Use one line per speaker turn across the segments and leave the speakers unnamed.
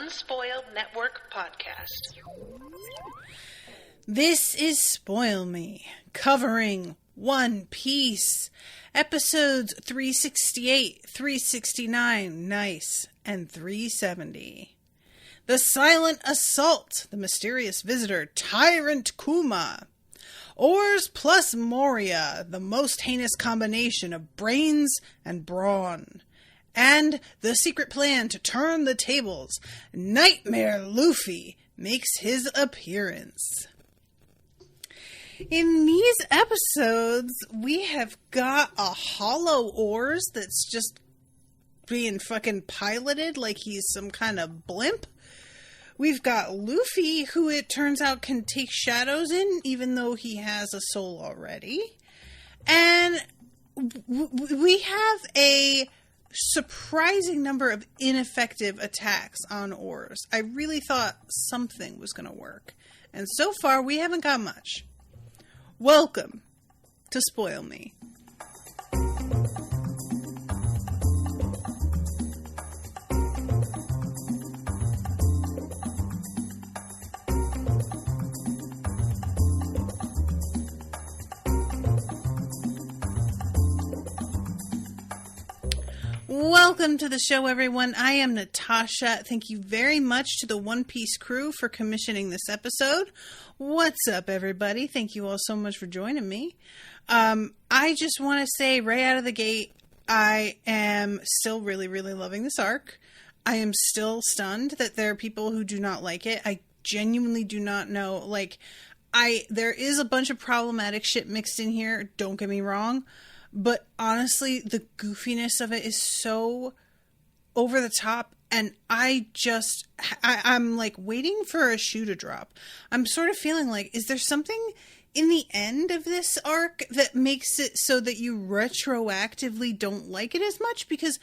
Unspoiled Network podcast.
This is Spoil Me, covering One Piece, episodes 368, 369, nice, and 370. The Silent Assault, the Mysterious Visitor, Tyrant Kuma. Oars plus Moria, the most heinous combination of brains and brawn. And the secret plan to turn the tables, Nightmare Luffy makes his appearance. In these episodes, we have got a hollow Oars that's just being fucking piloted like he's some kind of blimp. We've got Luffy, who it turns out can take shadows in, even though he has a soul already. And we have a surprising number of ineffective attacks on Oars. I really thought something was going to work. And so far, we haven't got much. Welcome to Spoil Me. Welcome to the show, everyone. I am Natasha. Thank you very much to the One Piece crew for commissioning this episode. What's up, everybody? Thank you all so much for joining me. I just want to say right out of the gate, I am still really, really loving this arc. I am still stunned that there are people who do not like it. I genuinely do not know. There is a bunch of problematic shit mixed in here. Don't get me wrong. But honestly, the goofiness of it is so over the top, and I'm like waiting for a shoe to drop. I'm sort of feeling like, is there something in the end of this arc that makes it so that you retroactively don't like it as much? Because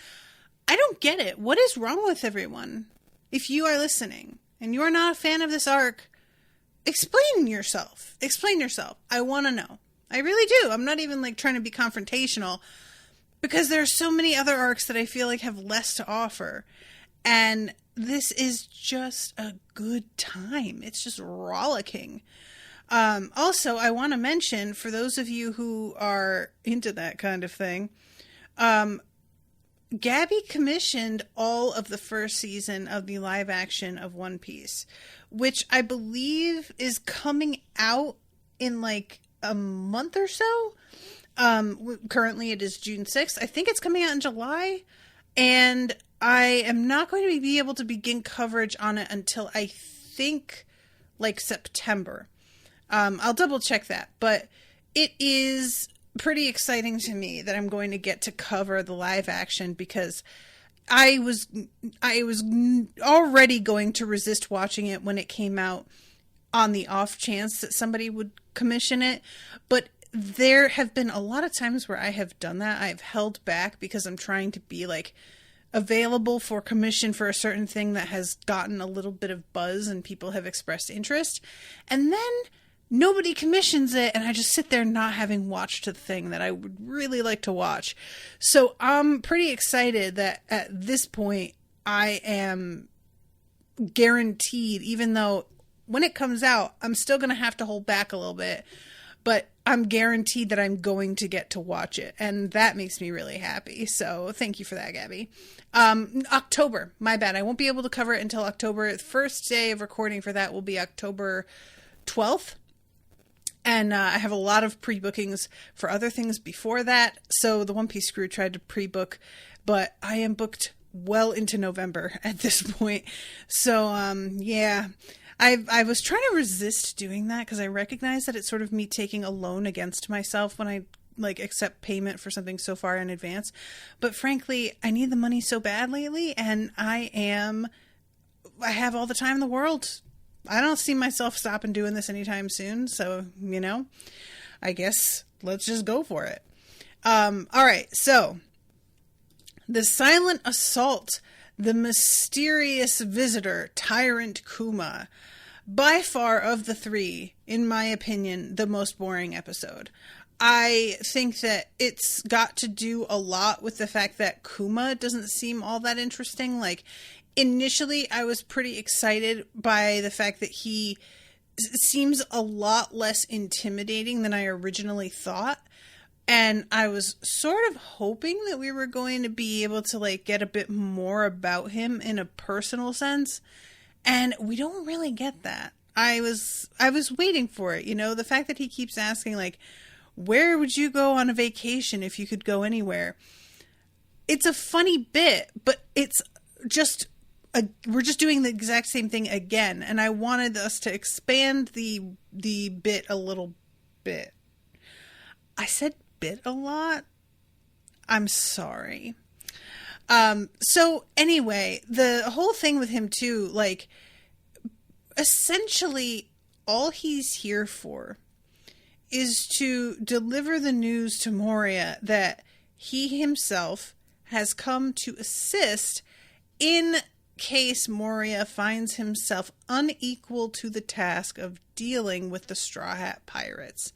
I don't get it. What is wrong with everyone? If you are listening and you are not a fan of this arc, explain yourself. Explain yourself. I want to know. I really do. I'm not even trying to be confrontational, because there are so many other arcs that I feel like have less to offer. And this is just a good time. It's just rollicking. Also, I want to mention, for those of you who are into that kind of thing, Gabby commissioned all of the first season of the live action of One Piece, which I believe is coming out in a month or so. Currently it is June 6th. I think it's coming out in July, and I am not going to be able to begin coverage on it until I think September. I'll double check that, but it is pretty exciting to me that I'm going to get to cover the live action, because I was already going to resist watching it when it came out, on the off chance that somebody would commission it. But there have been a lot of times where I have done that. I've held back because I'm trying to be available for commission for a certain thing that has gotten a little bit of buzz and people have expressed interest. And then nobody commissions it, and I just sit there not having watched the thing that I would really like to watch. So I'm pretty excited that at this point I am guaranteed, even though when it comes out, I'm still going to have to hold back a little bit, but I'm guaranteed that I'm going to get to watch it, and that makes me really happy. So thank you for that, Gabby. October, my bad. I won't be able to cover it until October. The first day of recording for that will be October 12th. And I have a lot of pre-bookings for other things before that. So the One Piece crew tried to pre-book, but I am booked well into November at this point. So, yeah. I was trying to resist doing that, because I recognize that it's sort of me taking a loan against myself when I accept payment for something so far in advance. But frankly, I need the money so bad lately, and I have all the time in the world. I don't see myself stopping doing this anytime soon. So, I guess let's just go for it. All right. So the Silent Assault, the Mysterious Visitor, Tyrant Kuma. By far of the three, in my opinion, the most boring episode. I think that it's got to do a lot with the fact that Kuma doesn't seem all that interesting. Like, initially, I was pretty excited by the fact that he seems a lot less intimidating than I originally thought. And I was sort of hoping that we were going to be able to, like, get a bit more about him in a personal sense. And we don't really get that. I was waiting for it, you know, the fact that he keeps asking, like, where would you go on a vacation if you could go anywhere? It's a funny bit, but it's just, we're just doing the exact same thing again. And I wanted us to expand the bit a little bit. I said bit a lot. I'm sorry. So anyway, the whole thing with him too, like, essentially all he's here for is to deliver the news to Moria that he himself has come to assist in case Moria finds himself unequal to the task of dealing with the Straw Hat Pirates.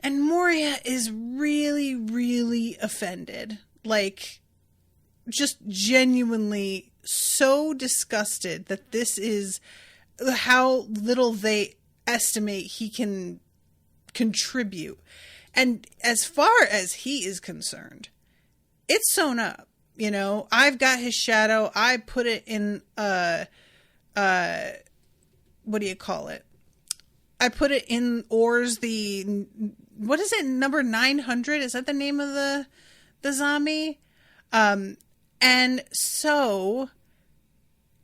And Moria is really, really offended. Like, just genuinely so disgusted that this is how little they estimate he can contribute. And as far as he is concerned, it's sewn up. You know, I've got his shadow. I put it in what do you call it? I put it in Oars, what is it, number 900? Is that the name of the zombie? And so,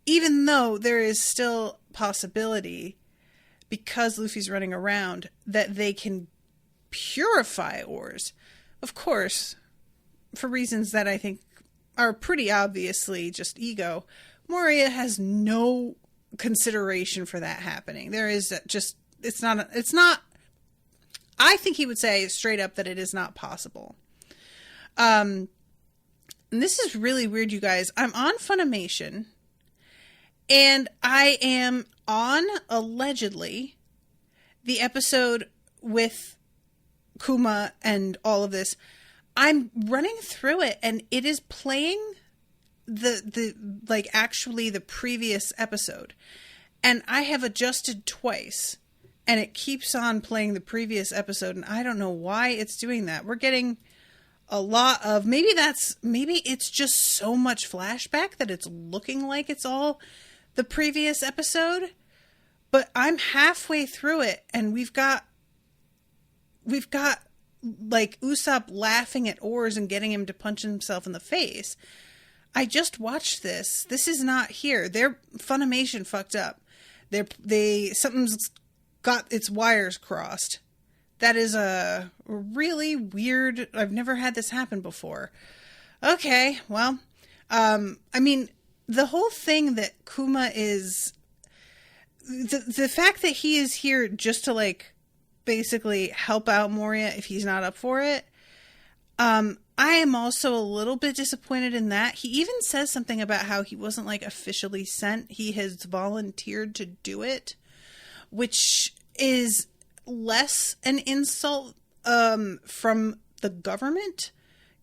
even though there is still possibility, because Luffy's running around, that they can purify Oars, of course, for reasons that I think are pretty obviously just ego, Moria has no consideration for that happening. There is just, it's not, I think he would say straight up that it is not possible. And this is really weird, you guys. I'm on Funimation, and I am on, allegedly, the episode with Kuma and all of this. I'm running through it, and it is playing actually the previous episode. And I have adjusted twice, and it keeps on playing the previous episode, and I don't know why it's doing that. We're getting a lot of, maybe it's just so much flashback that it's looking like it's all the previous episode. But I'm halfway through it, and we've got like Usopp laughing at Oars and getting him to punch himself in the face. I just watched this. This is not here. Their Funimation fucked up. Something's got its wires crossed. That is a really weird. I've never had this happen before. Okay, well, I mean, the whole thing that Kuma is, the fact that he is here just to, like, basically help out Moria if he's not up for it. I am also a little bit disappointed in that. He even says something about how he wasn't, like, officially sent. He has volunteered to do it, which is less an insult from the government,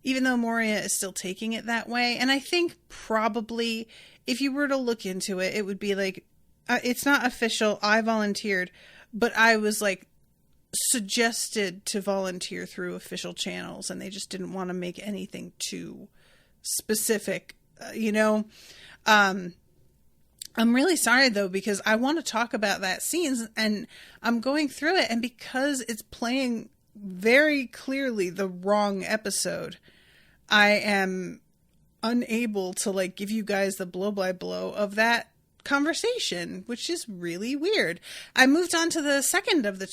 even though Moria is still taking it that way. And I think probably if you were to look into it, it would be like, it's not official. I volunteered, but I was, like, suggested to volunteer through official channels, and they just didn't want to make anything too specific, you know. I'm really sorry though, because I want to talk about that scene, and I'm going through it, and because it's playing very clearly the wrong episode, I am unable to, like, give you guys the blow by blow of that conversation, which is really weird. I moved on to the second of the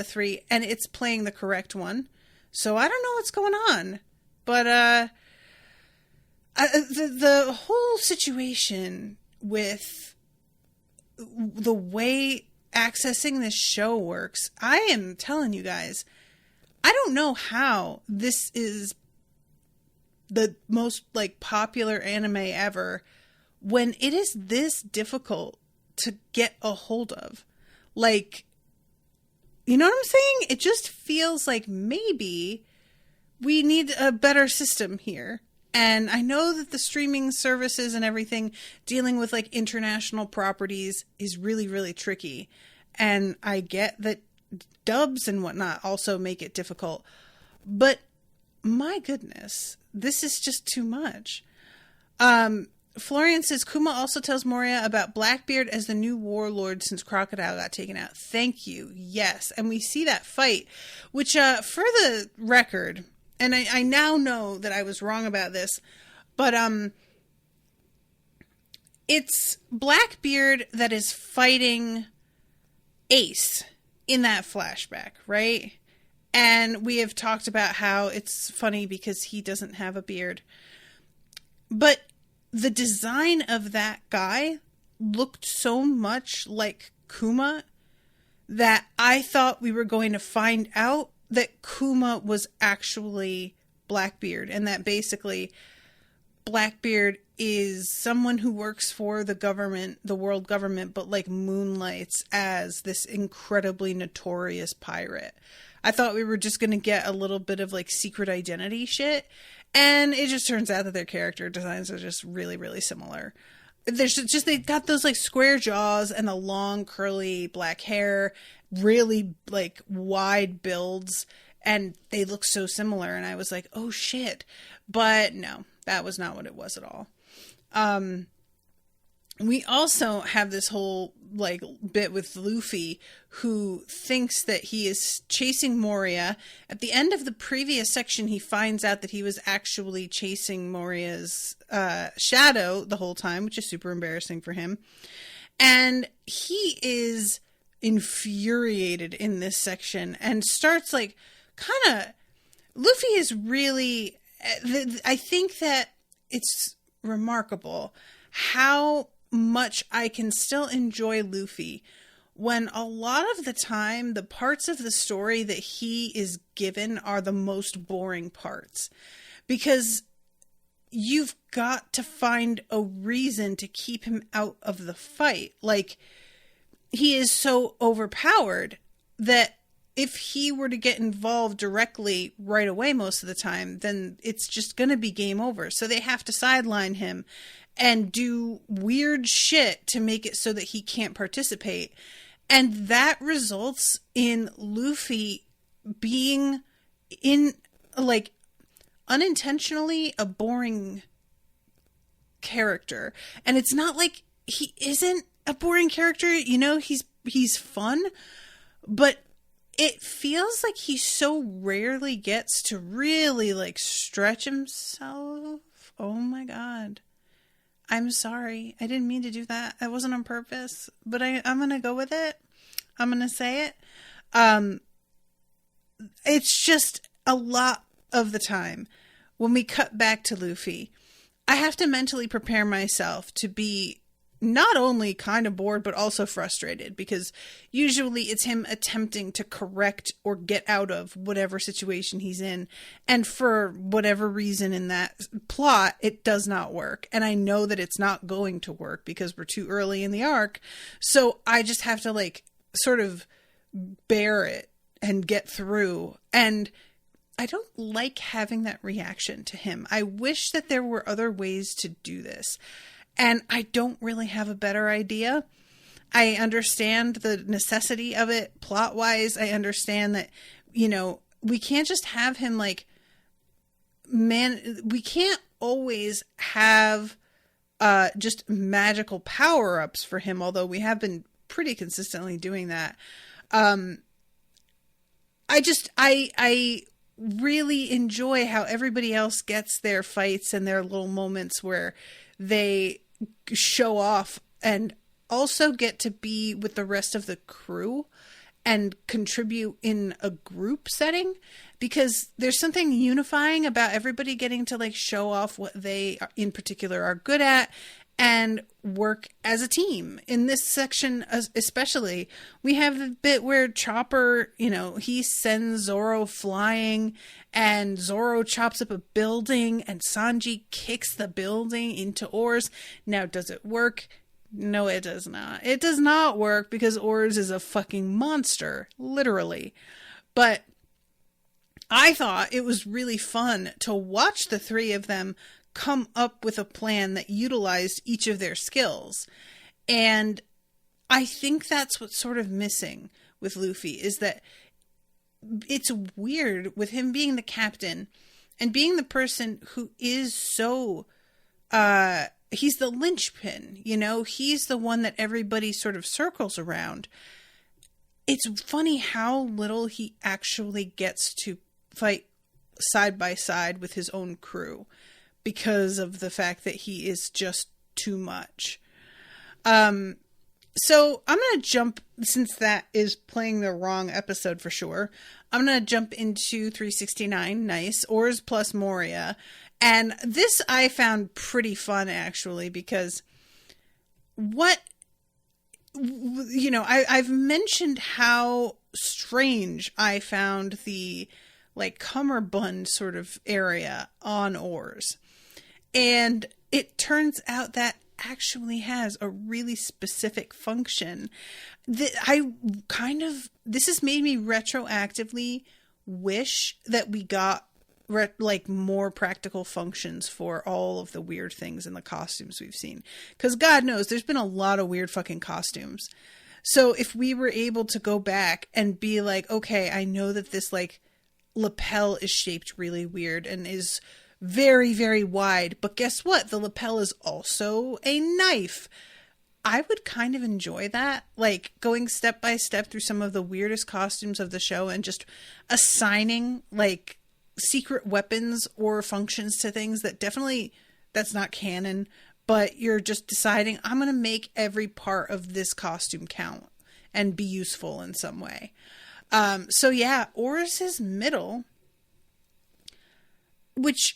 three, and it's playing the correct one. So I don't know what's going on. But the whole situation with the way accessing this show works, I am telling you guys, I don't know how this is the most, like, popular anime ever when it is this difficult to get a hold of. Like, You know what I'm saying? It just feels like maybe we need a better system here. And I know that the streaming services and everything dealing with like international properties is really, really tricky. And I get that dubs and whatnot also make it difficult. But my goodness, this is just too much. Florian says, Kuma also tells Moria about Blackbeard as the new warlord since Crocodile got taken out. Thank you. Yes. And we see that fight, which, for the record, and I now know that I was wrong about this, but, it's Blackbeard that is fighting Ace in that flashback, right? And we have talked about how it's funny because he doesn't have a beard. But the design of that guy looked so much like Kuma that I thought we were going to find out that Kuma was actually Blackbeard, and that basically Blackbeard is someone who works for the government, the world government, but like moonlights as this incredibly notorious pirate. I thought we were just going to get a little bit of like secret identity shit. And it just turns out that their character designs are just really, really similar. There's just, they got those like square jaws and the long curly black hair, really like wide builds, and they look so similar. And I was like, oh shit. But no, that was not what it was at all. We also have this whole like bit with Luffy, who thinks that he is chasing Moria. At the end of the previous section, he finds out that he was actually chasing Moria's shadow the whole time, which is super embarrassing for him. And he is infuriated in this section and starts like kind of... Luffy is really... I think that it's remarkable how much I can still enjoy Luffy when a lot of the time the parts of the story that he is given are the most boring parts, because you've got to find a reason to keep him out of the fight. Like, he is so overpowered that if he were to get involved directly right away most of the time, then it's just going to be game over. So they have to sideline him and do weird shit to make it so that he can't participate. And that results in Luffy being in, like, unintentionally a boring character. And it's not like he isn't a boring character, you know, he's fun, but it feels like he so rarely gets to really like stretch himself. Oh my God. I'm sorry. I didn't mean to do that. That wasn't on purpose, but I'm going to go with it. I'm going to say it. It's just a lot of the time when we cut back to Luffy, I have to mentally prepare myself to be not only kind of bored, but also frustrated, because usually it's him attempting to correct or get out of whatever situation he's in. And for whatever reason in that plot, it does not work. And I know that it's not going to work because we're too early in the arc. So I just have to like sort of bear it and get through. And I don't like having that reaction to him. I wish that there were other ways to do this. And I don't really have a better idea. I understand the necessity of it plot-wise. I understand that, you know, we can't just have him like, we can't always have just magical power-ups for him, although we have been pretty consistently doing that. I really enjoy how everybody else gets their fights and their little moments where they show off and also get to be with the rest of the crew and contribute in a group setting, because there's something unifying about everybody getting to like show off what they in particular are good at and work as a team. In this section especially, we have the bit where Chopper, you know, he sends Zoro flying and Zoro chops up a building and Sanji kicks the building into Oars. Now, does it work? No, it does not. It does not work because Oars is a fucking monster, literally. But I thought it was really fun to watch the three of them come up with a plan that utilized each of their skills. And I think that's what's sort of missing with Luffy, is that it's weird with him being the captain and being the person who is so, he's the linchpin, you know, he's the one that everybody sort of circles around. It's funny how little he actually gets to fight side by side with his own crew because of the fact that he is just too much. So I'm going to jump, since that is playing the wrong episode for sure, I'm going to jump into 369, nice, Oars plus Moria. And this I found pretty fun, actually, because I've mentioned how strange I found the, like, cummerbund sort of area on Oars. And it turns out that actually has a really specific function that this has made me retroactively wish that we got more practical functions for all of the weird things in the costumes we've seen, because God knows there's been a lot of weird fucking costumes. So if we were able to go back and be like, okay, I know that this like lapel is shaped really weird and is very, very wide, but guess what? The lapel is also a knife. I would kind of enjoy that, like going step by step through some of the weirdest costumes of the show and just assigning like secret weapons or functions to things that definitely, that's not canon, but you're just deciding, I'm going to make every part of this costume count and be useful in some way. So yeah, Oars is middle, which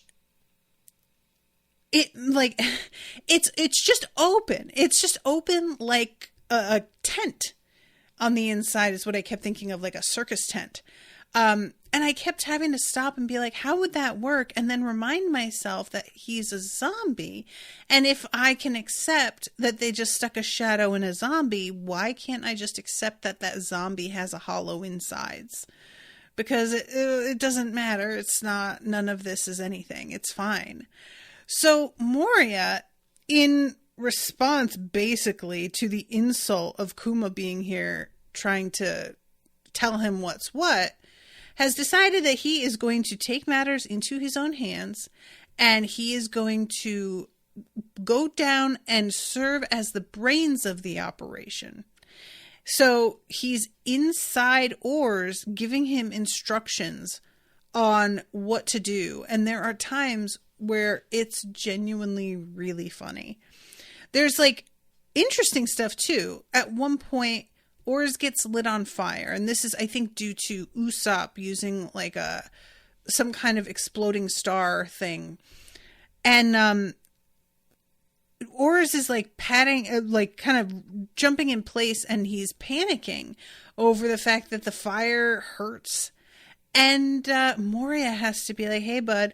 it's just open. It's just open like a tent on the inside is what I kept thinking of, like a circus tent. And I kept having to stop and be like, how would that work? And then remind myself that he's a zombie. And if I can accept that they just stuck a shadow in a zombie, why can't I just accept that that zombie has a hollow insides? Because it doesn't matter. It's not, none of this is anything. It's fine. So Moria, in response basically to the insult of Kuma being here trying to tell him what's what, has decided that he is going to take matters into his own hands and he is going to go down and serve as the brains of the operation. So he's inside Oars giving him instructions on what to do. And there are times where it's genuinely really funny. There's like interesting stuff too. At one point, Oars gets lit on fire, and this is, I think, due to Usopp using like some kind of exploding star thing. And Oars is like patting, like kind of jumping in place, and he's panicking over the fact that the fire hurts. And Moria has to be like, hey, bud,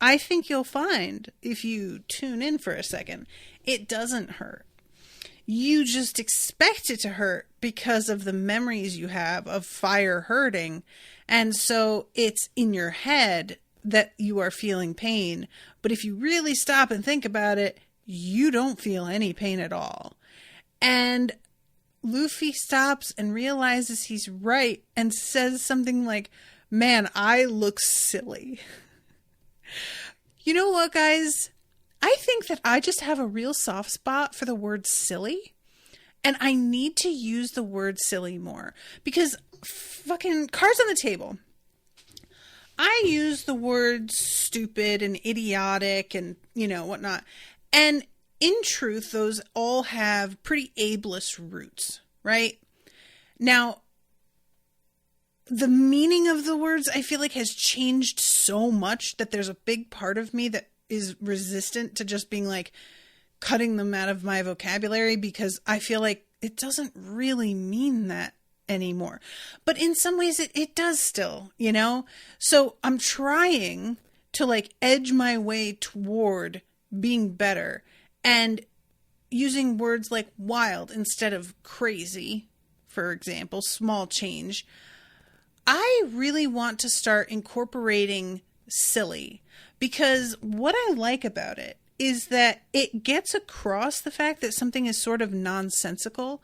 I think you'll find if you tune in for a second, it doesn't hurt. You just expect it to hurt because of the memories you have of fire hurting. And so it's in your head that you are feeling pain. But if you really stop and think about it, you don't feel any pain at all. And Luffy stops and realizes he's right and says something like, man, I look silly. You know what, guys? I think that I just have a real soft spot for the word silly. And I need to use the word silly more. Because fucking cards on the table. I use the words stupid and idiotic and, you know, whatnot. And in truth, those all have pretty ableist roots, right? Now, the meaning of the words, I feel like, has changed so much that there's a big part of me that is resistant to just being like cutting them out of my vocabulary, because I feel like it doesn't really mean that anymore. But in some ways it does still, you know? So I'm trying to like edge my way toward being better. And using words like wild instead of crazy, for example, small change. I really want to start incorporating silly, because what I like about it is that it gets across the fact that something is sort of nonsensical,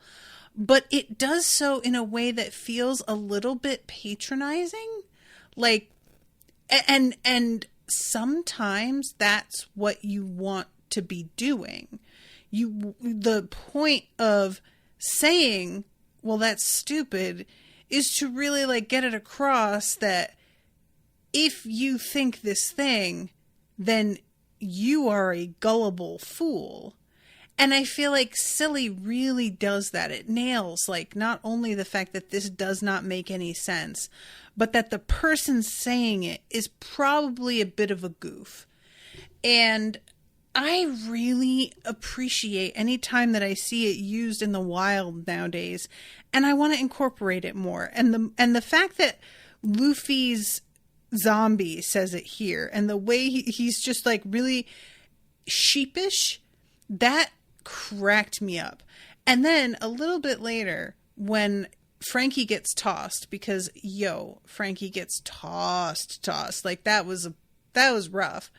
but it does so in a way that feels a little bit patronizing. Like, and sometimes that's what you want to be doing. The point of saying, well, that's stupid, is to really like get it across that if you think this thing, then you are a gullible fool. And I feel like silly really does that. It nails like not only the fact that this does not make any sense, but that the person saying it is probably a bit of a goof. And I really appreciate any time that I see it used in the wild nowadays, and I want to incorporate it more. And the fact that Luffy's zombie says it here, and the way he's just like really sheepish, that cracked me up. And then a little bit later, when Frankie gets tossed, because Frankie gets tossed, like that was rough.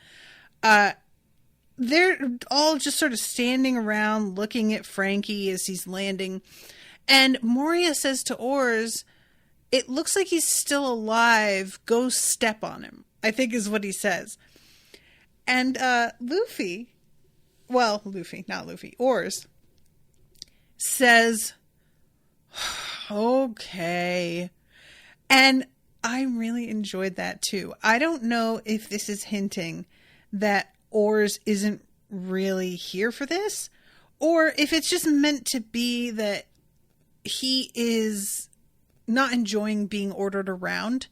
They're all just sort of standing around looking at Frankie as he's landing. And Moria says to Oars, "It looks like he's still alive. Go step on him," I think is what he says. And Oars says, "Okay." And I really enjoyed that too. I don't know if this is hinting that Oars isn't really here for this, or if it's just meant to be that he is not enjoying being ordered around,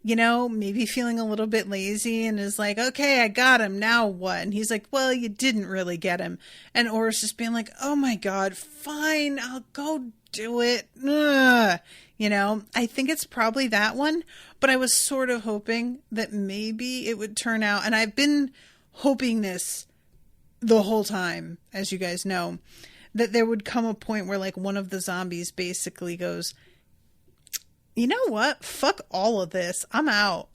maybe feeling a little bit lazy and is like, okay, I got him, now what? And he's like, well, you didn't really get him. And Oars just being like, oh my God, fine, I'll go do it. Ugh. I think it's probably that one, but I was sort of hoping that maybe it would turn out, and I've been hoping this the whole time, as you guys know, that there would come a point where like one of the zombies basically goes, you know what? Fuck all of this. I'm out.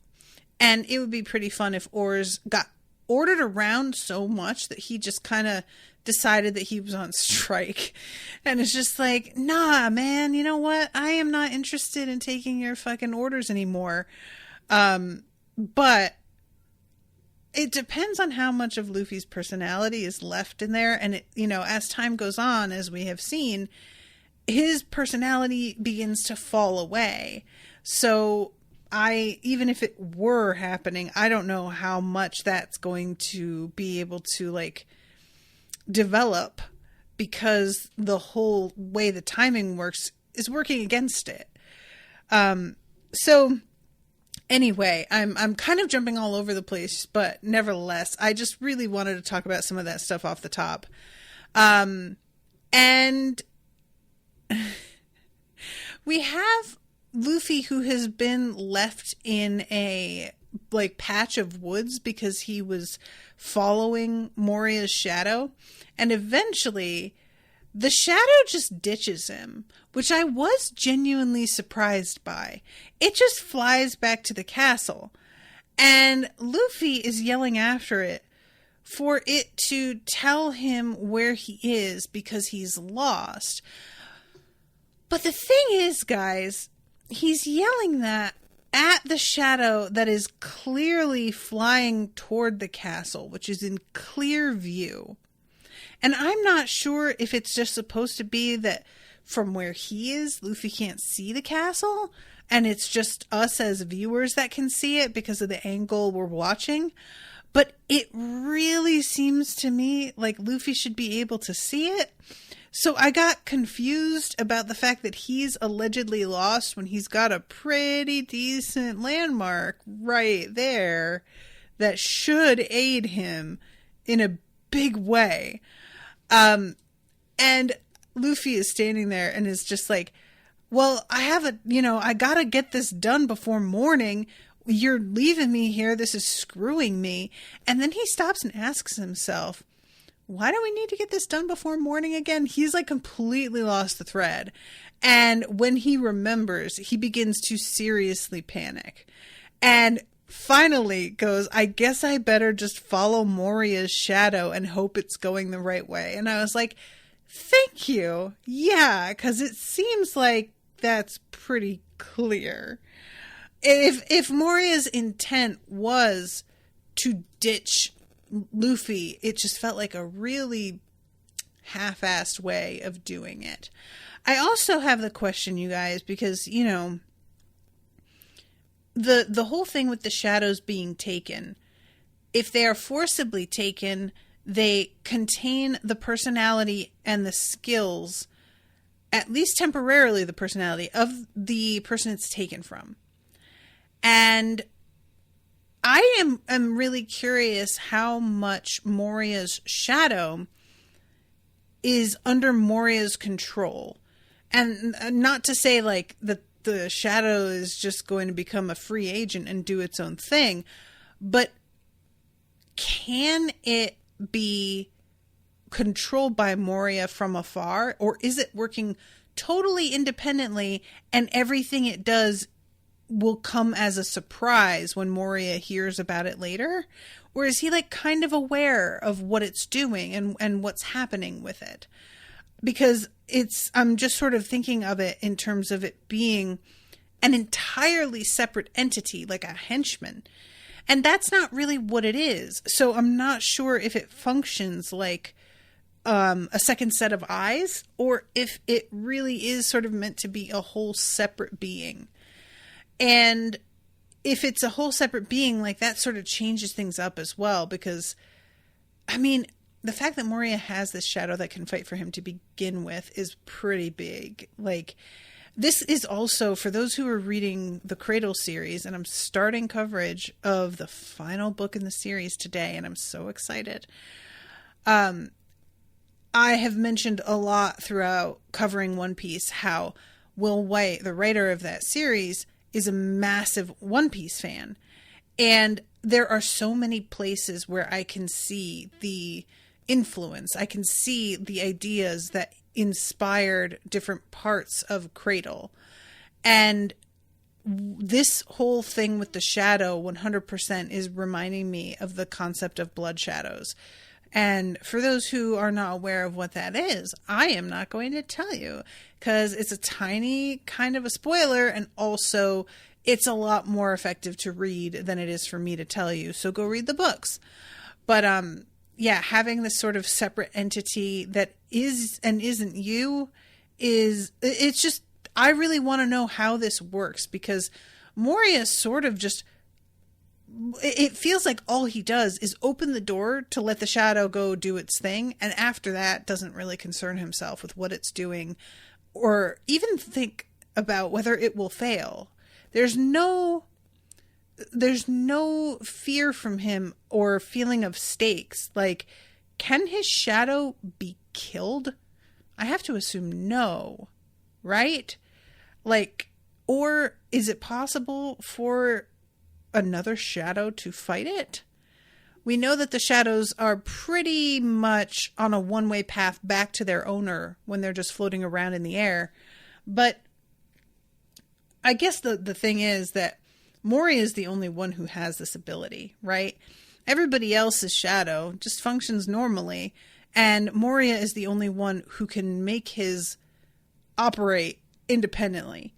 And it would be pretty fun if Oars got ordered around so much that he just kind of decided that he was on strike. And it's just like, nah, man, you know what? I am not interested in taking your fucking orders anymore. But it depends on how much of Luffy's personality is left in there. And, as time goes on, as we have seen, his personality begins to fall away. So even if it were happening, I don't know how much that's going to be able to like develop, because the whole way the timing works is working against it. So anyway, I'm kind of jumping all over the place, but nevertheless, I just really wanted to talk about some of that stuff off the top. And we have Luffy, who has been left in a like patch of woods because he was following Moria's shadow, and eventually the shadow just ditches him, which I was genuinely surprised by. It just flies back to the castle, and Luffy is yelling after it for it to tell him where he is because he's lost. But the thing is, guys, he's yelling that at the shadow that is clearly flying toward the castle, which is in clear view. And I'm not sure if it's just supposed to be that from where he is, Luffy can't see the castle, and it's just us as viewers that can see it because of the angle we're watching. But it really seems to me like Luffy should be able to see it. So I got confused about the fact that he's allegedly lost when he's got a pretty decent landmark right there that should aid him in a big way. And Luffy is standing there and is just like, well, I gotta get this done before morning. You're leaving me here. This is screwing me. And then he stops and asks himself, why do we need to get this done before morning again? He's like completely lost the thread. And when he remembers, he begins to seriously panic. And finally goes, I guess I better just follow Moria's shadow and hope it's going the right way. And I was like, thank you. Yeah, because it seems like that's pretty clear. If Moria's intent was to ditch Luffy, it just felt like a really half-assed way of doing it. I also have the question, you guys, because, you know, the whole thing with the shadows being taken, if they are forcibly taken, they contain the personality and the skills, at least temporarily the personality of the person it's taken from. And I am really curious how much Moria's shadow is under Moria's control. And not to say like that the shadow is just going to become a free agent and do its own thing, but can it be controlled by Moria from afar, or is it working totally independently and everything it does will come as a surprise when Moria hears about it later? Or is he like kind of aware of what it's doing and what's happening with it? Because I'm just sort of thinking of it in terms of it being an entirely separate entity, like a henchman. And that's not really what it is. So I'm not sure if it functions like a second set of eyes, or if it really is sort of meant to be a whole separate being. And if it's a whole separate being, like that sort of changes things up as well. Because, I mean, the fact that Moria has this shadow that can fight for him to begin with is pretty big. Like, this is also, for those who are reading the Cradle series, and I'm starting coverage of the final book in the series today, and I'm so excited. I have mentioned a lot throughout covering One Piece how Will White, the writer of that series, is a massive One Piece fan. And there are so many places where I can see the influence. I can see the ideas that inspired different parts of Cradle. And this whole thing with the shadow 100% is reminding me of the concept of blood shadows. And for those who are not aware of what that is, I am not going to tell you because it's a tiny kind of a spoiler, and also it's a lot more effective to read than it is for me to tell you. So go read the books. But yeah, having this sort of separate entity that is and isn't you it's just, I really want to know how this works, because Moria sort of just, it feels like all he does is open the door to let the shadow go do its thing. And after that doesn't really concern himself with what it's doing or even think about whether it will fail. There's no fear from him or feeling of stakes. Like, can his shadow be killed? I have to assume no, right? Like, or is it possible for another shadow to fight it? We know that the shadows are pretty much on a one-way path back to their owner when they're just floating around in the air. But I guess the thing is that Moria is the only one who has this ability, right? Everybody else's shadow just functions normally, and Moria is the only one who can make his operate independently.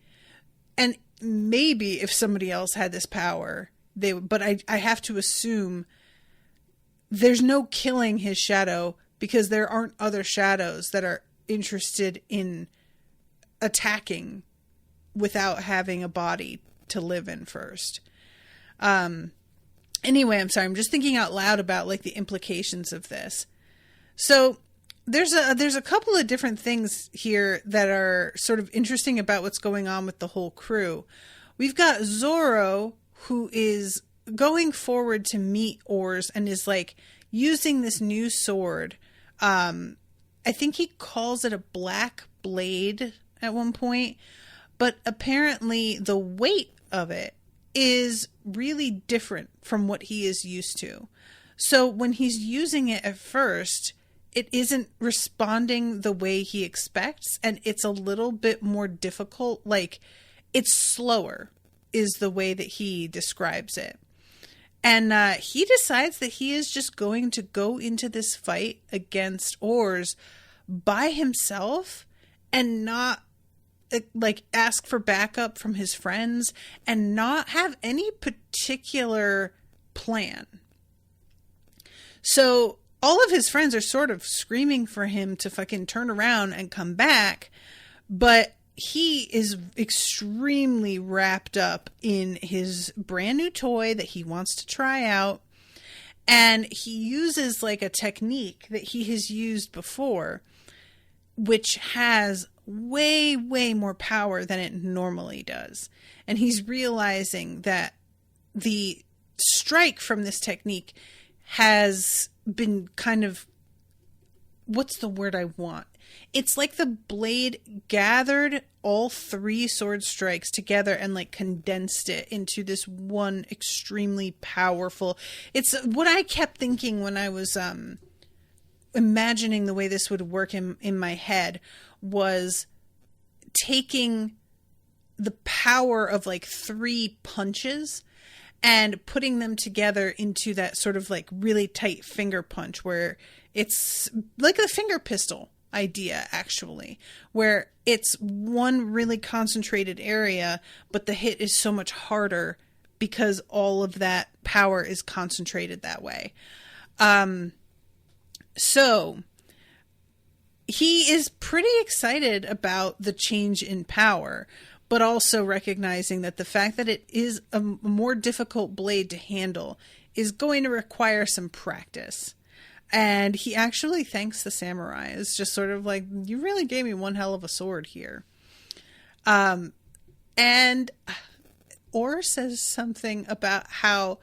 And maybe if somebody else had this power, but I have to assume there's no killing his shadow, because there aren't other shadows that are interested in attacking without having a body to live in first. Anyway, I'm sorry. I'm just thinking out loud about like the implications of this. So there's a couple of different things here that are sort of interesting about what's going on with the whole crew. We've got Zoro, who is going forward to meet Oars and is like using this new sword. I think he calls it a black blade at one point, but apparently the weight of it is really different from what he is used to. So when he's using it at first, it isn't responding the way he expects, and it's a little bit more difficult. Like, it's slower is the way that he describes it. And he decides that he is just going to go into this fight against Oars by himself and not like ask for backup from his friends and not have any particular plan. So all of his friends are sort of screaming for him to fucking turn around and come back, but he is extremely wrapped up in his brand new toy that he wants to try out. And he uses like a technique that he has used before, which has way, way more power than it normally does. And he's realizing that the strike from this technique has been kind of, what's the word I want? It's like the blade gathered all three sword strikes together and like condensed it into this one extremely powerful. It's what I kept thinking when I was imagining the way this would work in my head, was taking the power of like three punches and putting them together into that sort of like really tight finger punch, where it's like a finger pistol idea, actually, where it's one really concentrated area, but the hit is so much harder because all of that power is concentrated that way. So he is pretty excited about the change in power, but also recognizing that the fact that it is a more difficult blade to handle is going to require some practice. And he actually thanks the samurai. It's just sort of like, you really gave me one hell of a sword here. And Oars says something about how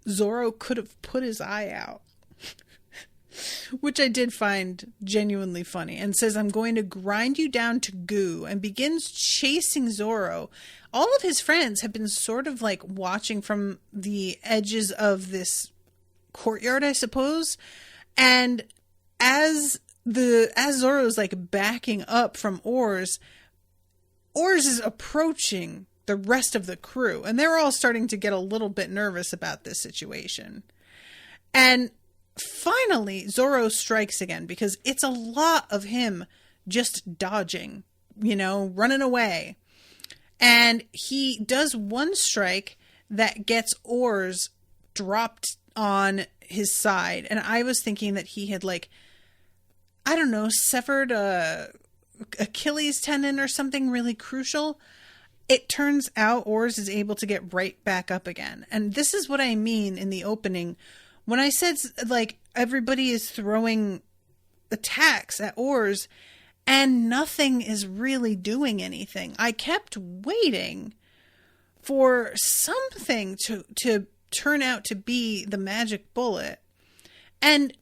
Zoro could have put his eye out, which I did find genuinely funny, and says, I'm going to grind you down to goo, and begins chasing Zoro. All of his friends have been sort of like watching from the edges of this courtyard, I suppose. And as Zoro's like backing up from Oars is approaching the rest of the crew, and they're all starting to get a little bit nervous about this situation. And finally, Zoro strikes again, because it's a lot of him just dodging, running away. And he does one strike that gets Oars dropped on his side. And I was thinking that he had severed a Achilles tendon or something really crucial. It turns out Oars is able to get right back up again. And this is what I mean in the opening when I said like everybody is throwing attacks at Oars and nothing is really doing anything. I kept waiting for something to turn out to be the magic bullet. And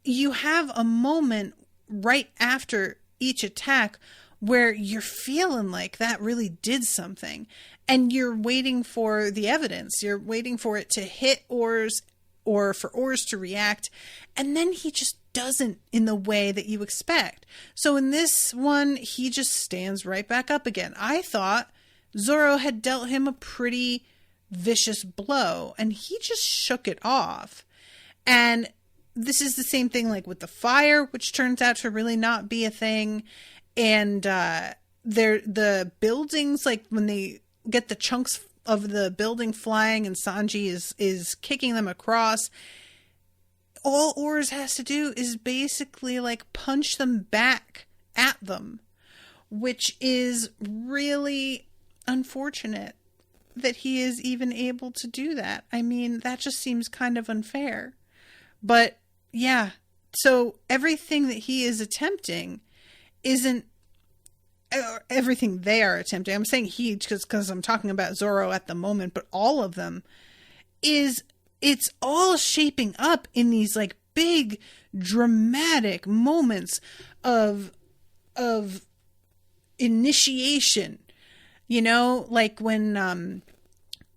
you have a moment right after each attack where you're feeling like that really did something, and you're waiting for the evidence. You're waiting for it to hit Oars or for Oars to react, and then he just doesn't in the way that you expect. So in this one, he just stands right back up again. I thought Zoro had dealt him a pretty vicious blow, and he just shook it off. And this is the same thing like with the fire, which turns out to really not be a thing. And the buildings, like when they get the chunks of the building flying and Sanji is kicking them across, all Oars has to do is basically like punch them back at them, which is really unfortunate that he is even able to do that. I mean, that just seems kind of unfair. But yeah, so everything that he is attempting isn't everything they are attempting. I'm saying he because I'm talking about Zoro at the moment, but all of them it's all shaping up in these like big dramatic moments of initiation. Like when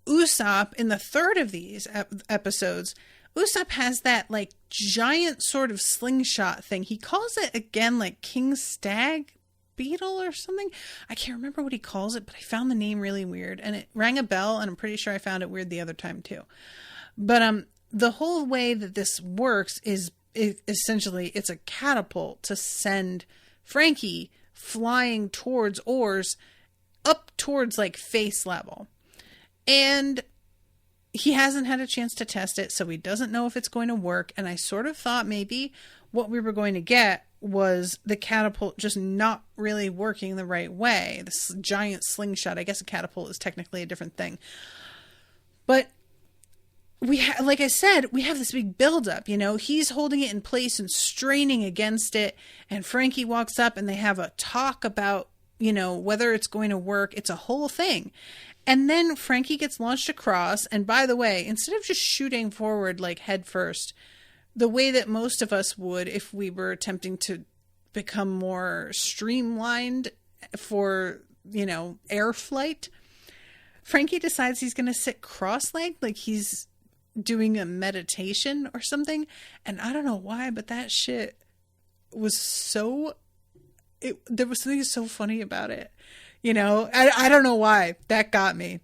Usopp in the third of these episodes Usopp has that like giant sort of slingshot thing. He calls it again like King Stag Beetle or something. I can't remember what he calls it, but I found the name really weird and it rang a bell, and I'm pretty sure I found it weird the other time too. But the whole way that this works is essentially it's a catapult to send Frankie flying towards Oars up towards like face level. And he hasn't had a chance to test it, so he doesn't know if it's going to work. And I sort of thought maybe what we were going to get was the catapult just not really working the right way. This giant slingshot. I guess a catapult is technically a different thing. But like I said, we have this big buildup, you know, he's holding it in place and straining against it. And Frankie walks up and they have a talk about, you know, whether it's going to work. It's a whole thing. And then Frankie gets launched across. And by the way, instead of just shooting forward like head first, the way that most of us would if we were attempting to become more streamlined for, you know, air flight, Frankie decides he's going to sit cross-legged like he's doing a meditation or something. And I don't know why, but that shit was there was something so funny about it. You know, I don't know why. That got me.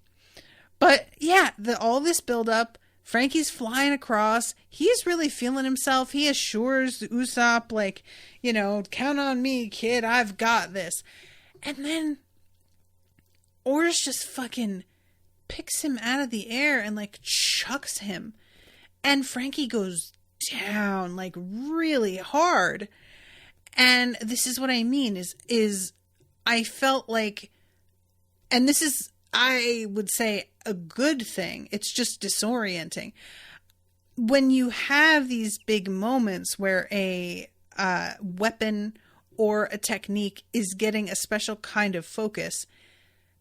But yeah, all this build up, Frankie's flying across. He's really feeling himself. He assures Usopp, like, you know, count on me, kid. I've got this. And then Oars just fucking picks him out of the air and like chucks him. And Frankie goes down like really hard. And this is what I mean is I felt like, and this is, I would say, a good thing. It's just disorienting. When you have these big moments where a weapon or a technique is getting a special kind of focus,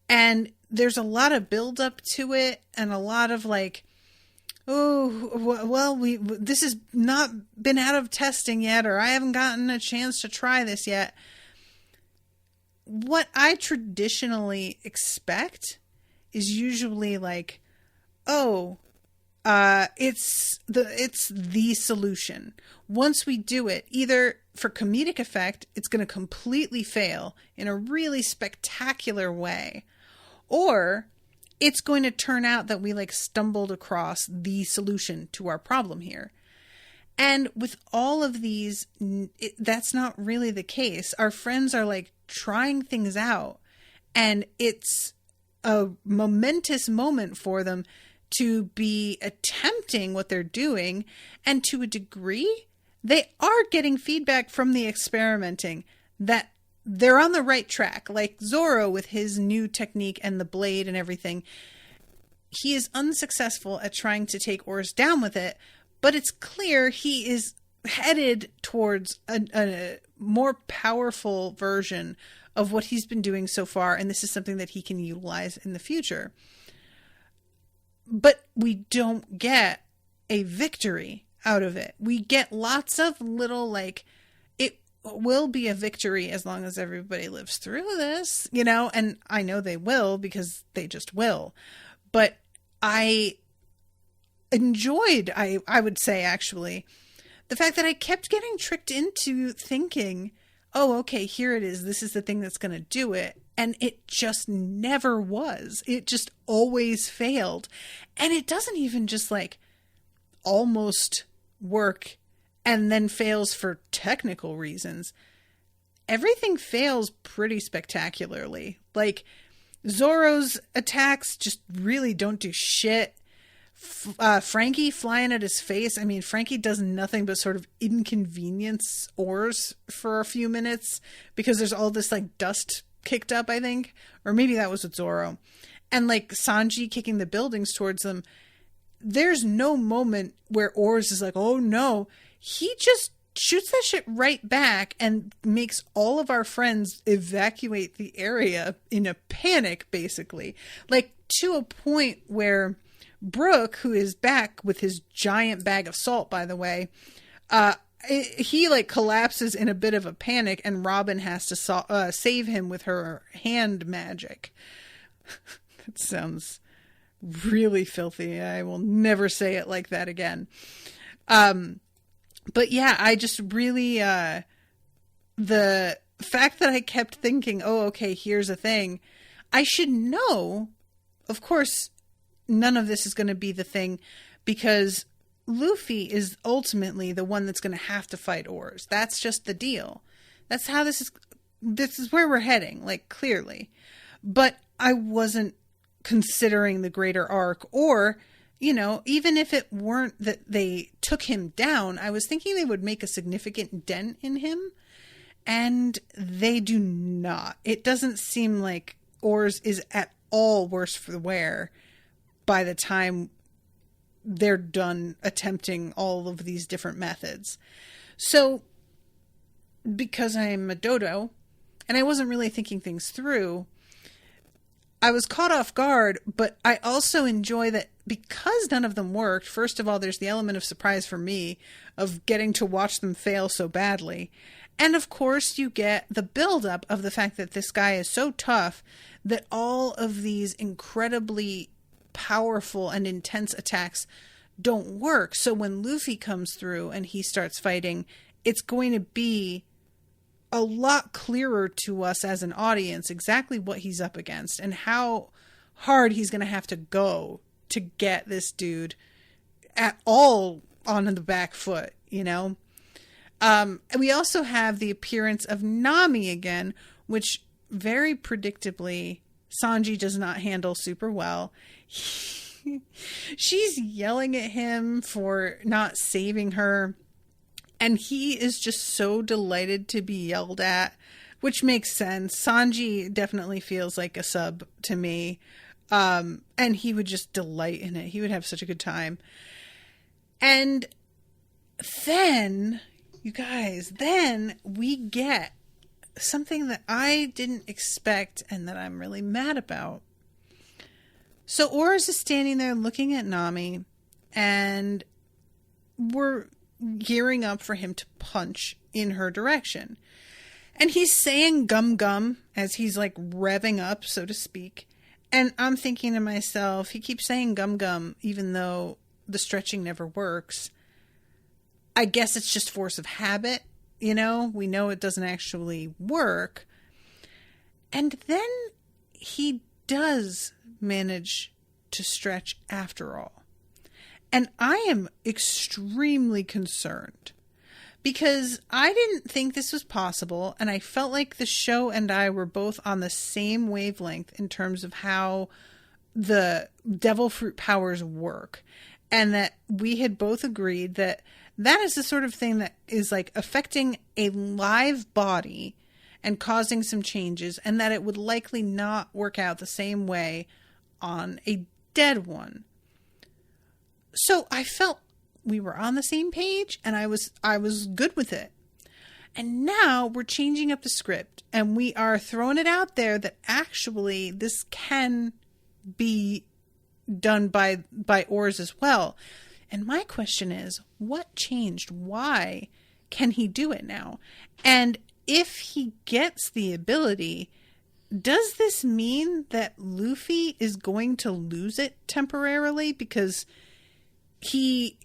and there's a lot of build up to it and a lot of like, oh, well, this has not been out of testing yet, or I haven't gotten a chance to try this yet. What I traditionally expect is usually like, oh, it's the solution. Once we do it, either for comedic effect, it's going to completely fail in a really spectacular way, or it's going to turn out that we like stumbled across the solution to our problem here. And with all of these, that's not really the case. Our friends are like trying things out, and it's a momentous moment for them to be attempting what they're doing. And to a degree, they are getting feedback from the experimenting that they're on the right track. Like Zoro with his new technique and the blade and everything. He is unsuccessful at trying to take Oars down with it, but it's clear he is headed towards a more powerful version of what he's been doing so far. And this is something that he can utilize in the future. But we don't get a victory out of it. We get lots of little like, it will be a victory as long as everybody lives through this, you know, and I know they will because they just will. But I enjoyed, I would say actually, the fact that I kept getting tricked into thinking, oh, okay, here it is. This is the thing that's going to do it. And it just never was. It just always failed. And it doesn't even just like almost work and then fails for technical reasons. Everything fails pretty spectacularly. Like Zoro's attacks just really don't do shit. Frankie flying at his face. I mean, Frankie does nothing but sort of inconvenience Oars for a few minutes because there's all this like dust kicked up, I think. Or maybe that was with Zoro. And like Sanji kicking the buildings towards them. There's no moment where Oars is like, oh no. He just shoots that shit right back and makes all of our friends evacuate the area in a panic, basically. Like to a point where Brooke, who is back with his giant bag of salt, by the way, he like collapses in a bit of a panic, and Robin has to save him with her hand magic. That sounds really filthy. I will never say it like that again. But yeah, I just really, the fact that I kept thinking, oh, okay, here's a thing. I should know, of course, none of this is going to be the thing because Luffy is ultimately the one that's going to have to fight Oars. That's just the deal. That's how this is where we're heading, like, clearly. But I wasn't considering the greater arc, or, you know, even if it weren't that they took him down, I was thinking they would make a significant dent in him, and they do not. It doesn't seem like Oars is at all worse for the wear by the time they're done attempting all of these different methods. So, because I'm a dodo, and I wasn't really thinking things through, I was caught off guard, but I also enjoy that because none of them worked. First of all, there's the element of surprise for me of getting to watch them fail so badly. And of course, you get the buildup of the fact that this guy is so tough that all of these incredibly powerful and intense attacks don't work. So when Luffy comes through and he starts fighting, it's going to be a lot clearer to us as an audience exactly what he's up against and how hard he's going to have to go to get this dude at all on the back foot, you know? We also have the appearance of Nami again, which very predictably Sanji does not handle super well. She's yelling at him for not saving her, and he is just so delighted to be yelled at, which makes sense. Sanji definitely feels like a sub to me, and he would just delight in it. He would have such a good time. And then, you guys, then we get something that I didn't expect and that I'm really mad about. So Oars is standing there looking at Nami, and we're gearing up for him to punch in her direction. And he's saying gum gum as he's like revving up, so to speak. And I'm thinking to myself, he keeps saying gum gum, even though the stretching never works. I guess it's just force of habit, you know? We know it doesn't actually work. And then he does manage to stretch after all. And I am extremely concerned because I didn't think this was possible, and I felt like the show and I were both on the same wavelength in terms of how the devil fruit powers work, and that we had both agreed that that is the sort of thing that is like affecting a live body and causing some changes, and that it would likely not work out the same way on a dead one. So I felt we were on the same page, and I was good with it. And now we're changing up the script, and we are throwing it out there that actually this can be done by Oars as well. And my question is, what changed? Why can he do it now? And if he gets the ability, does this mean that Luffy is going to lose it temporarily because he,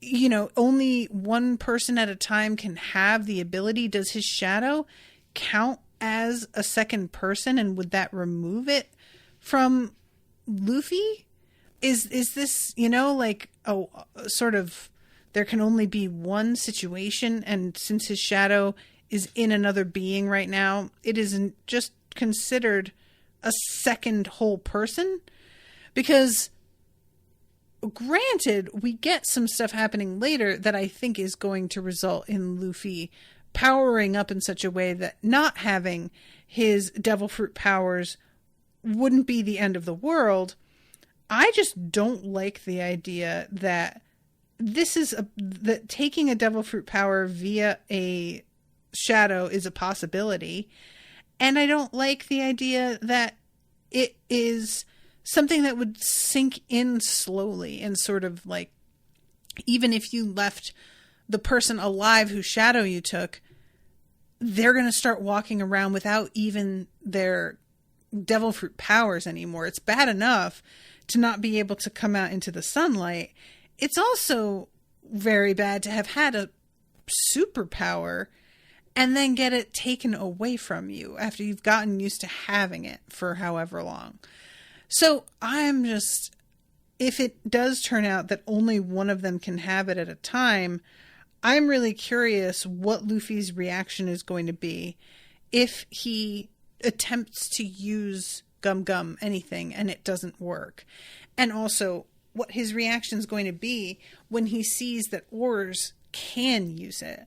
you know, only one person at a time can have the ability? Does his shadow count as a second person, and would that remove it from Luffy? Is this, you know, like a sort of, there can only be one situation, and since his shadow is in another being right now, it isn't just considered a second whole person? Because granted, we get some stuff happening later that I think is going to result in Luffy powering up in such a way that not having his devil fruit powers wouldn't be the end of the world. I just don't like the idea that that taking a devil fruit power via a shadow is a possibility. And I don't like the idea that it is something that would sink in slowly and sort of like, even if you left the person alive whose shadow you took, they're going to start walking around without even their devil fruit powers anymore. It's bad enough to not be able to come out into the sunlight. It's also very bad to have had a superpower and then get it taken away from you after you've gotten used to having it for however long. So I'm just, if it does turn out that only one of them can have it at a time, I'm really curious what Luffy's reaction is going to be if he attempts to use Gum Gum anything and it doesn't work. And also what his reaction is going to be when he sees that Oars can use it.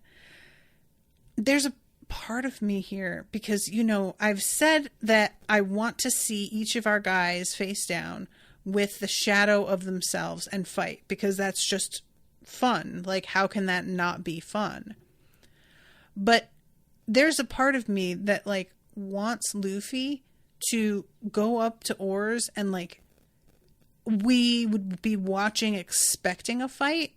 There's a part of me here because, you know, I've said that I want to see each of our guys face down with the shadow of themselves and fight, because that's just fun. Like, how can that not be fun? But there's a part of me that, like, wants Luffy to go up to Oars and, like, we would be watching expecting a fight,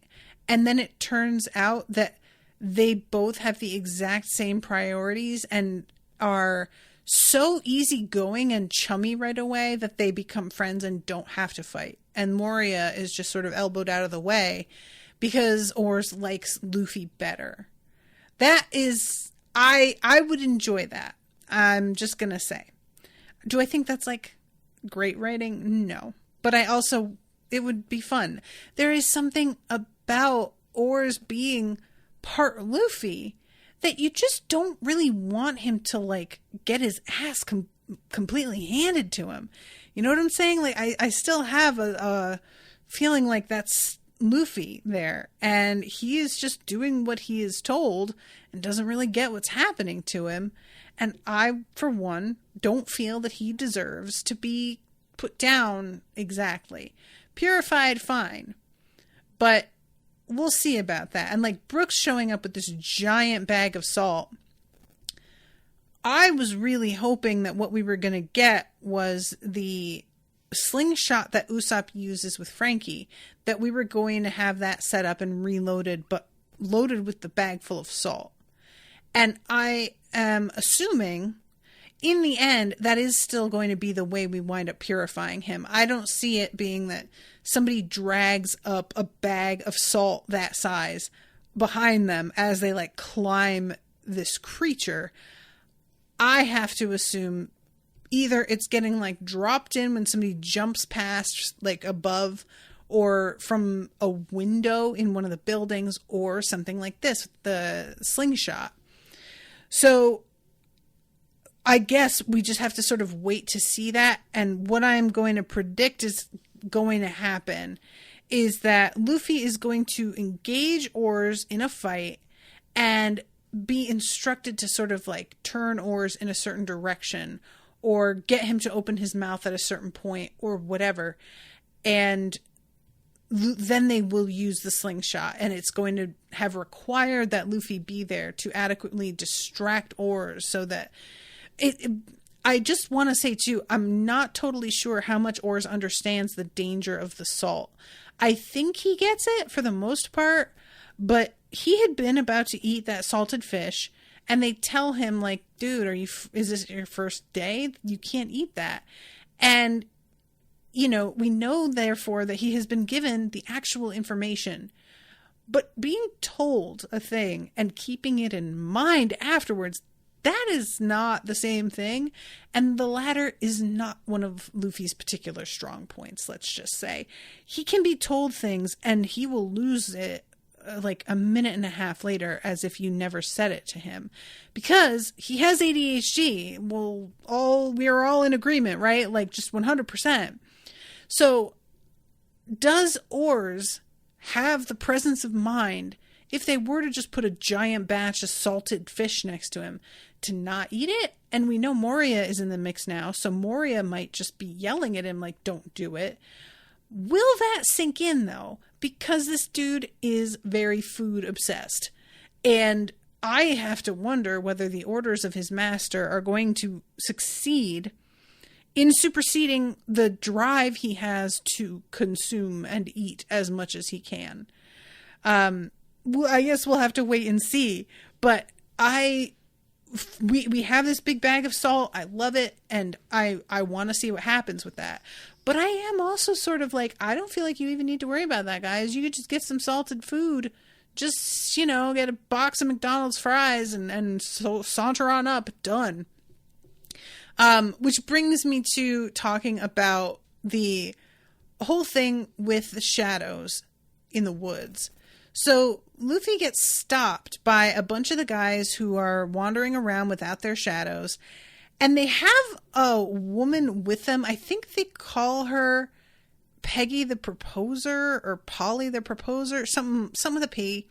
and then it turns out that they both have the exact same priorities and are so easygoing and chummy right away that they become friends and don't have to fight. And Moria is just sort of elbowed out of the way because Oars likes Luffy better. That is, I would enjoy that. I'm just going to say. Do I think that's like great writing? No. But I also, it would be fun. There is something about Oars being part Luffy that you just don't really want him to, like, get his ass completely handed to him. You know what I'm saying? Like, I still have a feeling like that's Luffy there, and he is just doing what he is told and doesn't really get what's happening to him. And I, for one, don't feel that he deserves to be put down exactly. Purified, fine. But we'll see about that. And, like, Brooks showing up with this giant bag of salt. I was really hoping that what we were going to get was the slingshot that Usopp uses with Frankie, that we were going to have that set up and reloaded, but loaded with the bag full of salt. And I am assuming in the end, that is still going to be the way we wind up purifying him. I don't see it being that somebody drags up a bag of salt that size behind them as they, like, climb this creature. I have to assume either it's getting, like, dropped in when somebody jumps past, like, above, or from a window in one of the buildings, or something like this, the slingshot. So I guess we just have to sort of wait to see that. And what I'm going to predict is going to happen is that Luffy is going to engage Oars in a fight and be instructed to sort of, like, turn Oars in a certain direction or get him to open his mouth at a certain point or whatever. And then they will use the slingshot, and it's going to have required that Luffy be there to adequately distract Oars so that I just want to say, too, I'm not totally sure how much Oars understands the danger of the salt. I think he gets it for the most part, but he had been about to eat that salted fish, and they tell him, like, dude, is this your first day? You can't eat that. And, you know, we know, therefore, that he has been given the actual information. But being told a thing and keeping it in mind afterwards, that is not the same thing. And the latter is not one of Luffy's particular strong points, let's just say. He can be told things and he will lose it like a minute and a half later as if you never said it to him. Because he has ADHD. Well, we are all in agreement, right? Like, just 100%. So, does Oars have the presence of mind if they were to just put a giant batch of salted fish next to him to not eat it? And we know Moria is in the mix now, so Moria might just be yelling at him like, don't do it. Will that sink in, though? Because this dude is very food obsessed. And I have to wonder whether the orders of his master are going to succeed in superseding the drive he has to consume and eat as much as he can. I guess we'll have to wait and see. But we have this big bag of salt. I love it, and I want to see what happens with that. But I am also sort of like, I don't feel like you even need to worry about that, guys. You could just get some salted food. Just, you know, get a box of McDonald's fries and so saunter on up. Done. Which brings me to talking about the whole thing with the shadows in the woods. So Luffy gets stopped by a bunch of the guys who are wandering around without their shadows. And they have a woman with them. I think they call her Peggy the Proposer or Polly the Proposer. Some with a P.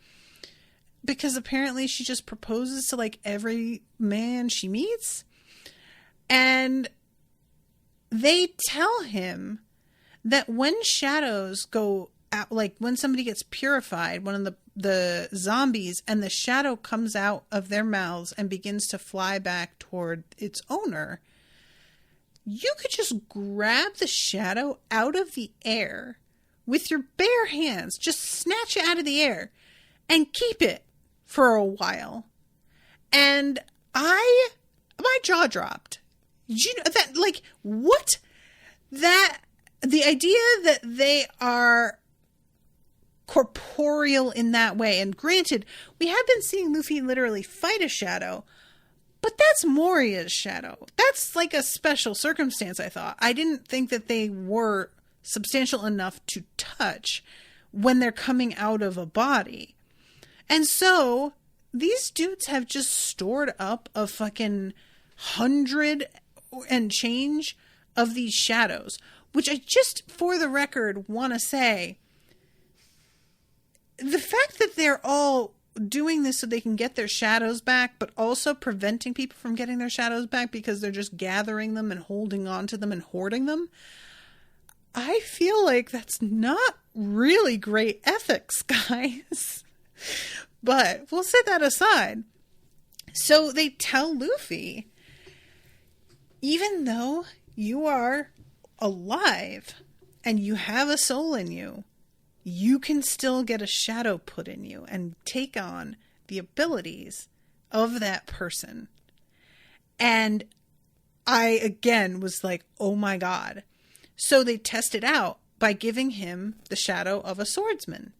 Because apparently she just proposes to like every man she meets. And they tell him that when shadows go out, like when somebody gets purified, one of the zombies, and the shadow comes out of their mouths and begins to fly back toward its owner, you could just grab the shadow out of the air with your bare hands, just snatch it out of the air and keep it for a while. And my jaw dropped. Did you know that, like, what? That, the idea that they are corporeal in that way, and granted, we have been seeing Luffy literally fight a shadow, but that's Moria's shadow. That's like a special circumstance, I thought. I didn't think that they were substantial enough to touch when they're coming out of a body. And so, these dudes have just stored up a fucking 100 and change of these shadows, which I just, for the record, want to say, the fact that they're all doing this so they can get their shadows back, but also preventing people from getting their shadows back because they're just gathering them and holding on to them and hoarding them, I feel like that's not really great ethics, guys. But we'll set that aside. So they tell Luffy, even though you are alive and you have a soul in you, you can still get a shadow put in you and take on the abilities of that person. And I, again, was like, oh my God. So they test it out by giving him the shadow of a swordsman.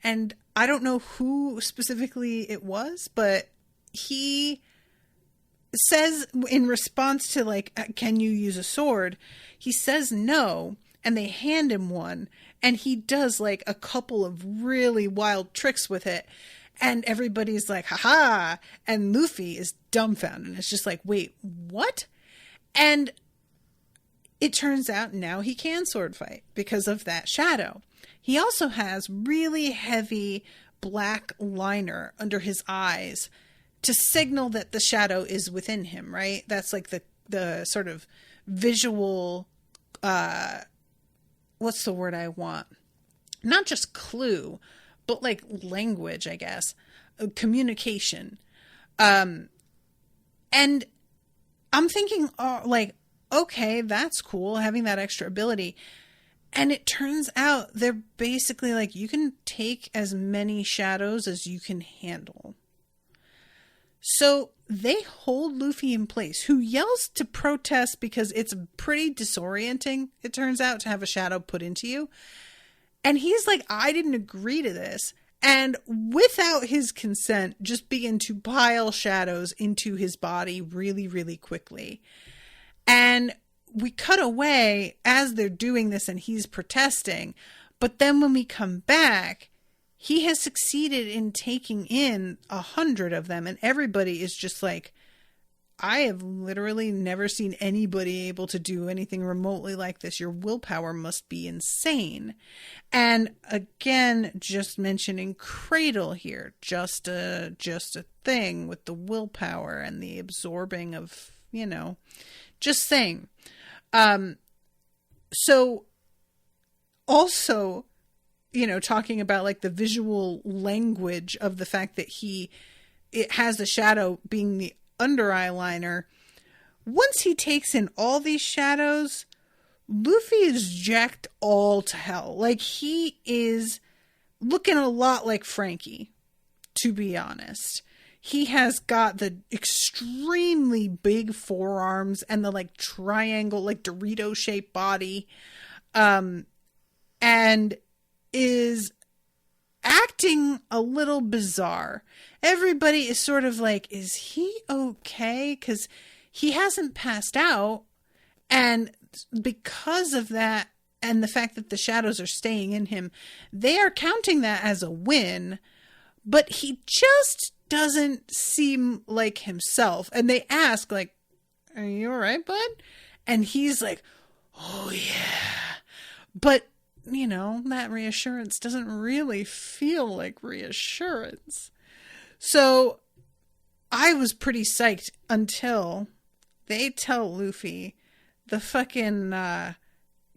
And I don't know who specifically it was, but he says in response to like, can you use a sword? He says no, and they hand him one, and he does like a couple of really wild tricks with it, and everybody's like, haha, and Luffy is dumbfounded, and it's just like, wait, what? And it turns out now he can sword fight because of that shadow. He also has really heavy black liner under his eyes to signal that the shadow is within him, right? That's like the sort of visual, what's the word I want? Not just clue, but like language, I guess. Communication. And I'm thinking, like, okay, that's cool, having that extra ability. And it turns out they're basically like, you can take as many shadows as you can handle. So they hold Luffy in place, who yells to protest because it's pretty disorienting, it turns out, to have a shadow put into you. And he's like, I didn't agree to this. And without his consent, just begin to pile shadows into his body really, really quickly. And we cut away as they're doing this and he's protesting. But then when we come back, he has succeeded in taking in 100 of them. And everybody is just like, I have literally never seen anybody able to do anything remotely like this. Your willpower must be insane. And again, just mentioning Cradle here, just a thing with the willpower and the absorbing of, you know, just saying. So also, you know, talking about like the visual language of the fact that it has the shadow being the under eyeliner. Once he takes in all these shadows, Luffy is jacked all to hell. Like, he is looking a lot like Frankie, to be honest. He has got the extremely big forearms and the like triangle, like Dorito shaped body. and is acting a little bizarre. Everybody is sort of like, is he okay? Because he hasn't passed out. And because of that, and the fact that the shadows are staying in him, they are counting that as a win. But he just doesn't seem like himself. And they ask, like, are you all right, bud? And he's like, oh, yeah. But, you know, that reassurance doesn't really feel like reassurance. So I was pretty psyched until they tell Luffy the fucking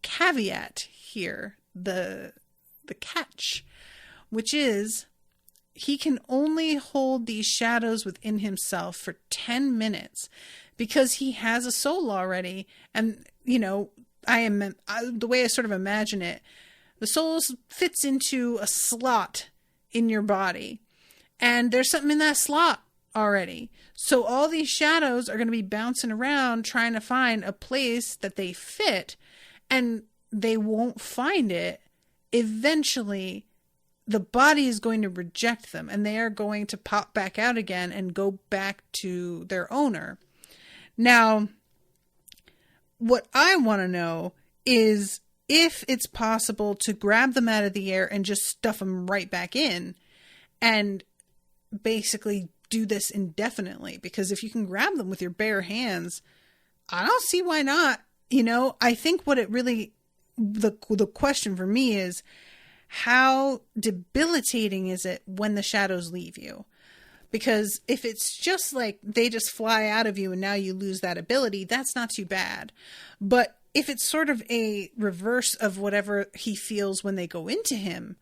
caveat here, the catch, which is he can only hold these shadows within himself for 10 minutes because he has a soul already. And, you know, the way I sort of imagine it, the soul fits into a slot in your body, and there's something in that slot already. So all these shadows are going to be bouncing around trying to find a place that they fit, and they won't find it. Eventually, the body is going to reject them, and they are going to pop back out again and go back to their owner. Now, what I want to know is if it's possible to grab them out of the air and just stuff them right back in and basically do this indefinitely. Because if you can grab them with your bare hands, I don't see why not. You know, I think what it really, the question for me is, how debilitating is it when the shadows leave you? Because if it's just like they just fly out of you and now you lose that ability, that's not too bad. But if it's sort of a reverse of whatever he feels when they go into him,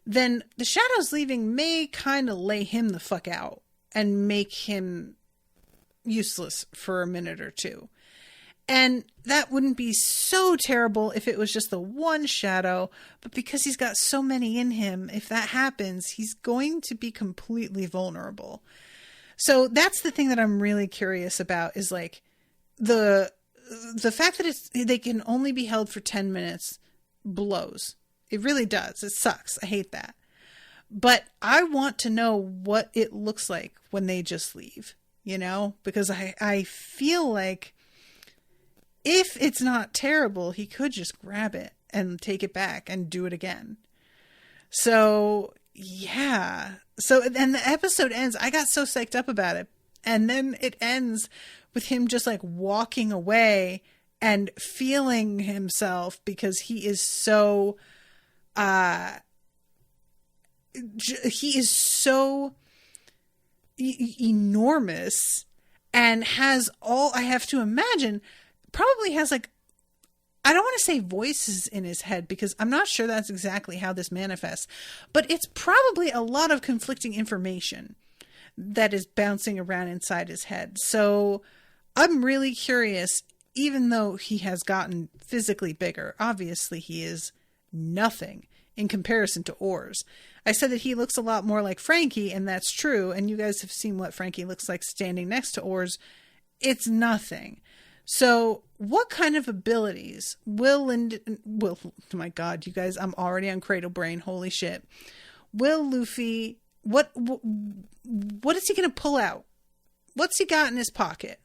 then the shadows leaving may kind of lay him the fuck out and make him useless for a minute or two. And that wouldn't be so terrible if it was just the one shadow, but because he's got so many in him, if that happens, he's going to be completely vulnerable. So that's the thing that I'm really curious about, is like the fact that they can only be held for 10 minutes blows. It really does. It sucks. I hate that. But I want to know what it looks like when they just leave, you know, because I feel like if it's not terrible, he could just grab it and take it back and do it again. So, yeah. So then the episode ends. I got so psyched up about it. And then it ends with him just like walking away and feeling himself, because he is so, enormous and has all, I have to imagine, probably has like, I don't want to say voices in his head, because I'm not sure that's exactly how this manifests, but it's probably a lot of conflicting information that is bouncing around inside his head. So I'm really curious, even though he has gotten physically bigger, obviously he is nothing in comparison to Oars. I said that he looks a lot more like Frankie, and that's true. And you guys have seen what Frankie looks like standing next to Oars. It's nothing. So what kind of abilities will, oh my God, you guys, I'm already on Cradle Brain. Holy shit. Will Luffy, what is he going to pull out? What's he got in his pocket?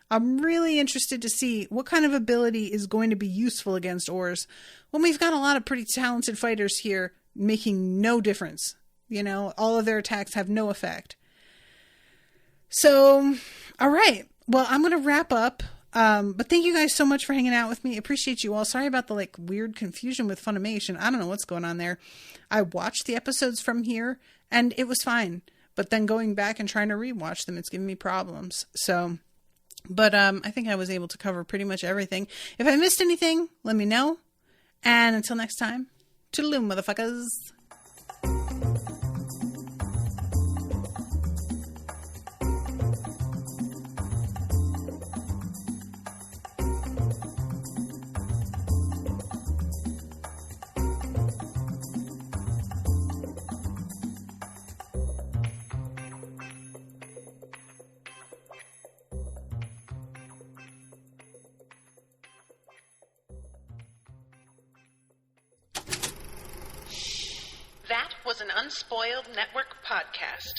I'm really interested to see what kind of ability is going to be useful against Oars when we've got a lot of pretty talented fighters here making no difference. You know, all of their attacks have no effect. So, all right. Well, I'm going to wrap up. But thank you guys so much for hanging out with me. Appreciate you all. Sorry about the like weird confusion with Funimation. I don't know what's going on there. I watched the episodes from here and it was fine. But then going back and trying to rewatch them, it's giving me problems. So, but I think I was able to cover pretty much everything. If I missed anything, let me know. And until next time, toodaloo, motherfuckers.
Unspoiled Network podcast.